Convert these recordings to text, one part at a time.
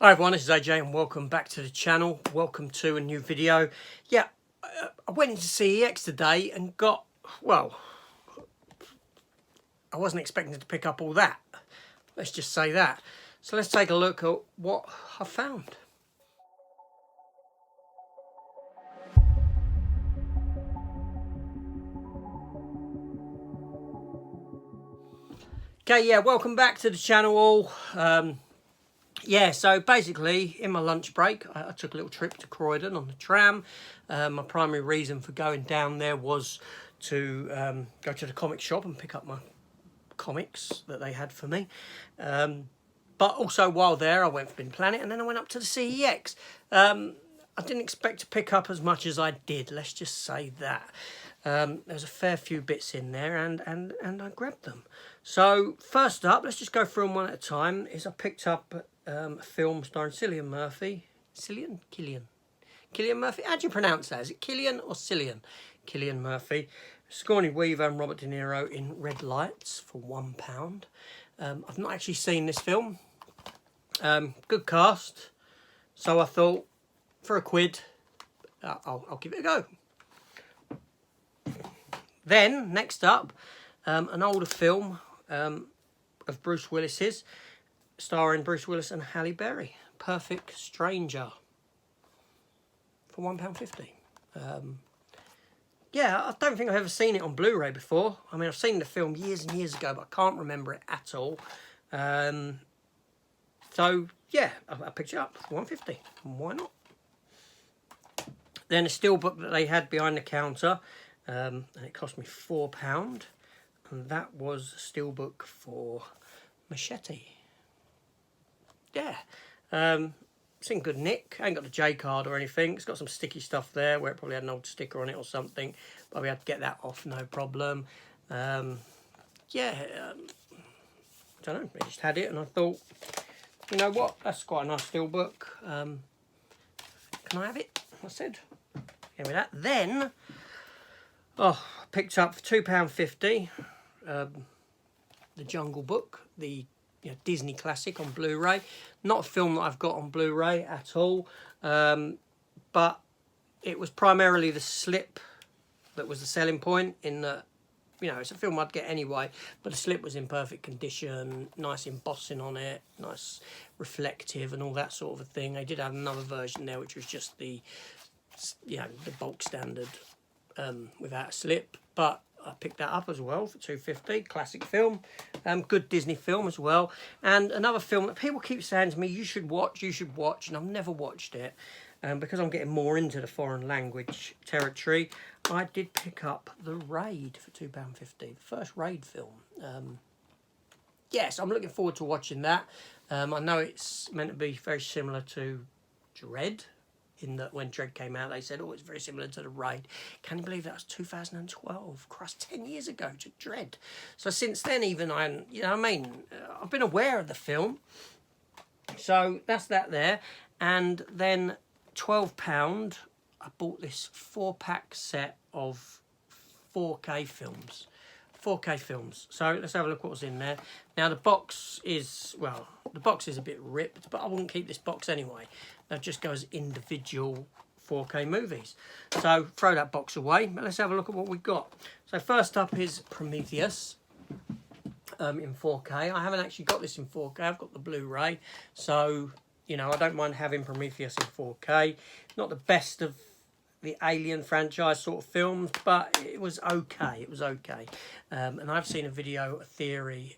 Hi everyone, this is AJ and welcome back to the channel. Welcome to a new video. Yeah, I went into CEX today and got, well, I wasn't expecting to pick up all that. Let's just say that. So let's take a look at what I found. Okay, yeah, welcome back to the channel all. Yeah, so basically, in my lunch break, I took a little trip to Croydon on the tram. My primary reason for going down there was to go to the comic shop and pick up my comics that they had for me. But also, while there, I went for Bin Planet and then I went up to the CEX. I didn't expect to pick up as much as I did, let's just say that. There's a fair few bits in there and I grabbed them. So, first up, let's just go through them one at a time, is I picked up a film starring Cillian Murphy. Cillian Murphy? How do you pronounce that? Is it Killian or Cillian? Cillian Murphy. Sigourney Weaver and Robert De Niro in Red Lights for £1. I've not actually seen this film. Good cast. So I thought, for a quid, I'll give it a go. Then, next up, an older film of Bruce Willis's, starring Bruce Willis and Halle Berry, Perfect Stranger, for £1.50. Yeah, I don't think I've ever seen it on Blu-ray before. I mean, I've seen the film years and years ago, but I can't remember it at all. So, yeah, I picked it up for £1.50. Why not? Then a steelbook that they had behind the counter, and it cost me £4. And that was a steelbook for Machete. Yeah. It's in good nick. I ain't got the J card or anything. It's got some sticky stuff there where it probably had an old sticker on it or something. But we had to get that off, no problem. I don't know. I just had it and I thought, you know what? That's quite a nice steelbook. Can I have it? I said. Give me that. Then, I picked up for £2.50 The Jungle Book, the Disney classic on Blu-ray. Not a film that I've got on Blu-ray at all, but it was primarily the slip that was the selling point. In that, it's a film I'd get anyway, but the slip was in perfect condition, nice embossing on it, nice reflective and all that sort of a thing. They did have another version there, which was just the bulk standard without a slip, but I picked that up as well for £2.50. Classic film, good Disney film as well. And another film that people keep saying to me, you should watch, and I've never watched it. Because I'm getting more into the foreign language territory, I did pick up The Raid for £2.50, the first Raid film. Yes, I'm looking forward to watching that. I know it's meant to be very similar to Dread, in that when Dread came out, they said, it's very similar to The Raid. Can you believe that was 2012? Christ, 10 years ago to Dread. So since then, even I've been aware of the film. So that's that there. And then £12, I bought this 4-pack set of 4K films. 4K films. So let's have a look what was in there. Now the box is a bit ripped, but I wouldn't keep this box anyway. That just goes individual 4K movies. So throw that box away. But let's have a look at what we've got. So first up is Prometheus in 4K. I haven't actually got this in 4K. I've got the Blu-ray. So, I don't mind having Prometheus in 4K. Not the best of the Alien franchise sort of films, but it was okay. It was okay. And I've seen a theory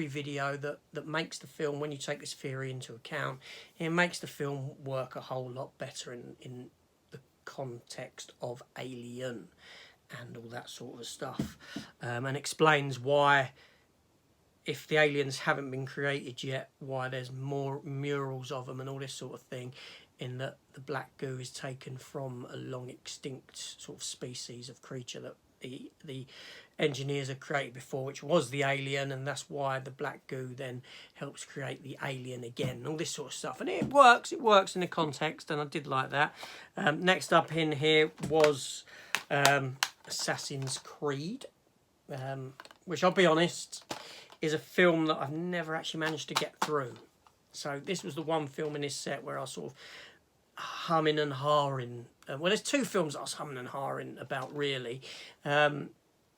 video that makes the film, when you take this theory into account, it makes the film work a whole lot better in the context of Alien and all that sort of stuff. And explains why, if the aliens haven't been created yet, why there's more murals of them and all this sort of thing, in that the black goo is taken from a long extinct sort of species of creature that the engineers had created before, which was the alien, and that's why the black goo then helps create the alien again, all this sort of stuff. And it works in the context, and I did like that. Next up in here was Assassin's Creed, which I'll be honest, is a film that I've never actually managed to get through. So this was the one film in this set where I was sort of humming and hawing. Well, there's two films I was humming and hawing about, really.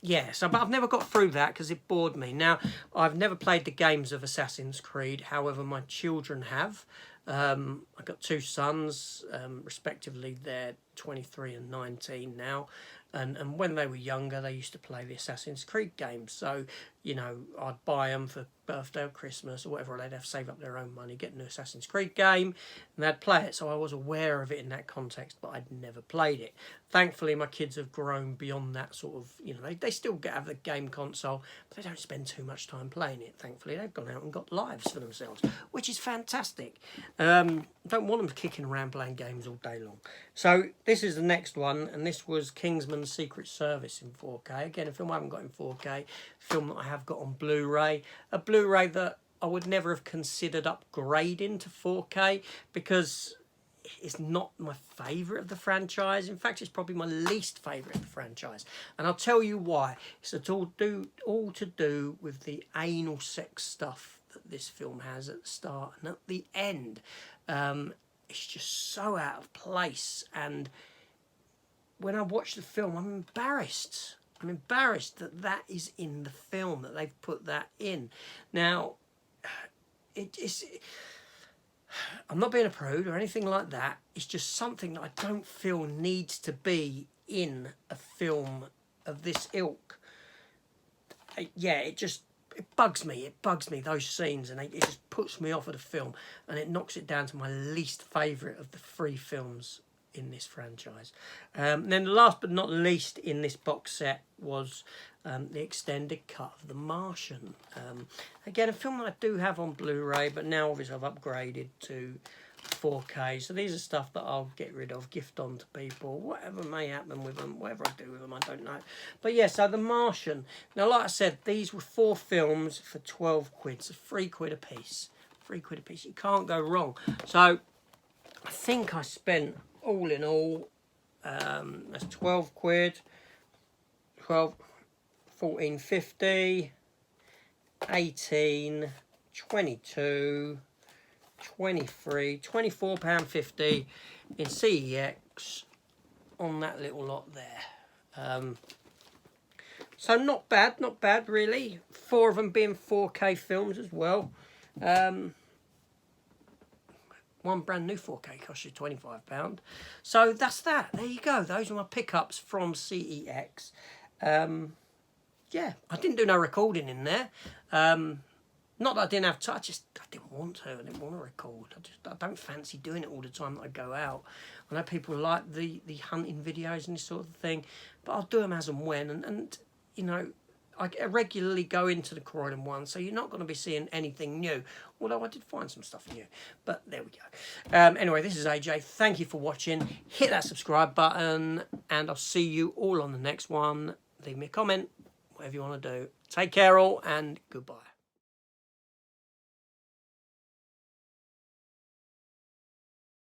Yeah, so, but I've never got through that because it bored me. Now, I've never played the games of Assassin's Creed. However, my children have. I've got two sons, respectively, they're 23 and 19 now. And when they were younger, they used to play the Assassin's Creed games. So, you know, I'd buy them for birthday or Christmas or whatever. They'd have to save up their own money, get an Assassin's Creed game, and they'd play it. So I was aware of it in that context, but I'd never played it. Thankfully, my kids have grown beyond that sort of, you know, they still have the game console, but they don't spend too much time playing it, thankfully. They've gone out and got lives for themselves, which is fantastic. Don't want them kicking around playing games all day long. So this is the next one, and this was Kingsman's Secret Service in 4K. Again, a film I haven't got in 4K, film that I have got on Blu-ray. A Blu-ray that I would never have considered upgrading to 4K because it's not my favourite of the franchise. In fact, it's probably my least favourite of the franchise. And I'll tell you why. It's all to do with the anal sex stuff that this film has at the start and at the end. It's just so out of place. And when I watch the film, I'm embarrassed. I'm embarrassed that that is in the film, that they've put that in. Now, I'm not being a prude or anything like that. It's just something that I don't feel needs to be in a film of this ilk. It bugs me. It bugs me, those scenes, and it just puts me off of the film, and it knocks it down to my least favourite of the 3 films in this franchise. Then the last but not least in this box set was the extended cut of The Martian. Again, a film that I do have on Blu-ray, but now obviously I've upgraded to 4K. So these are stuff that I'll get rid of, gift on to people, whatever may happen with them, whatever I do with them, I don't know. But yeah, so The Martian. Now, like I said, these were 4 films for 12 quid, so £3 a piece. £3 a piece, you can't go wrong. So I think I spent, all in all, that's 12 quid, 12, 14.50, 18, 22, 23, £24.50 in CEX on that little lot there. So not bad really. 4 of them being 4K films as well. One brand new 4K costs you £25. So that's that. There you go. Those are my pickups from CEX. Yeah, I didn't do no recording in there. Not that I didn't have to. I didn't want to. I didn't want to record. I don't fancy doing it all the time that I go out. I know people like the hunting videos and this sort of thing, but I'll do them as and when. And you know, I regularly go into the Croydon one, so you're not going to be seeing anything new. Although I did find some stuff new. But there we go. Anyway, this is AJ. Thank you for watching. Hit that subscribe button, and I'll see you all on the next one. Leave me a comment, whatever you want to do. Take care all, and goodbye.